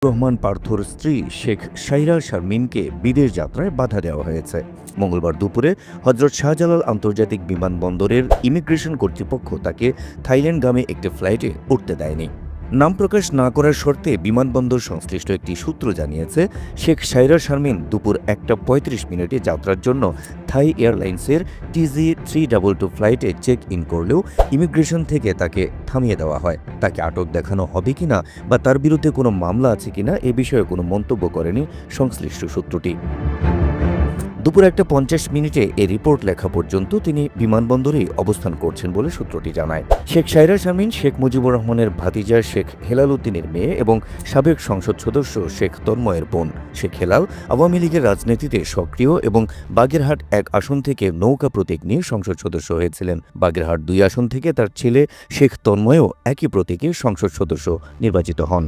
রহমান পার্থর স্ত্রী শেখ সাইরা শারমিনকে বিদেশ যাত্রায় বাধা দেওয়া হয়েছে। মঙ্গলবার দুপুরে হজরত শাহজালাল আন্তর্জাতিক বিমানবন্দরের ইমিগ্রেশন কর্তৃপক্ষ তাকে থাইল্যান্ডগামী একটি ফ্লাইটে উঠতে দেয়নি। নাম প্রকাশ না করার শর্তে বিমানবন্দর সংশ্লিষ্ট একটি সূত্র জানিয়েছে, শেখ সাইরা শারমিন দুপুর 1:35 যাত্রার জন্য থাই এয়ারলাইন্সের TG322 ফ্লাইটে চেক ইন করলেও ইমিগ্রেশন থেকে তাকে থামিয়ে দেওয়া হয়। তাকে আটক দেখানো হবে কিনা বা তার বিরুদ্ধে কোনো মামলা আছে কিনা এ বিষয়ে কোনো মন্তব্য করেনি সংশ্লিষ্ট সূত্রটি। দুপুর 1:50 এ রিপোর্ট লেখা পর্যন্ত তিনি বিমানবন্দরেই অবস্থান করছেন বলে সূত্রটি জানায়। শেখ সাইরা শারমিন শেখ মুজিবুর রহমানের ভাতিজা শেখ হেলাল উদ্দিনের মেয়ে এবং সাবেক সংসদ সদস্য শেখ তন্ময়ের বোন। শেখ হেলাল আওয়ামী লীগের রাজনীতিতে সক্রিয় এবং বাগেরহাট 1 আসন থেকে নৌকা প্রতীক নিয়ে সংসদ সদস্য হয়েছিলেন। বাগেরহাট 2 আসন থেকে তার ছেলে শেখ তন্ময়ও একই প্রতীকে সংসদ সদস্য নির্বাচিত হন।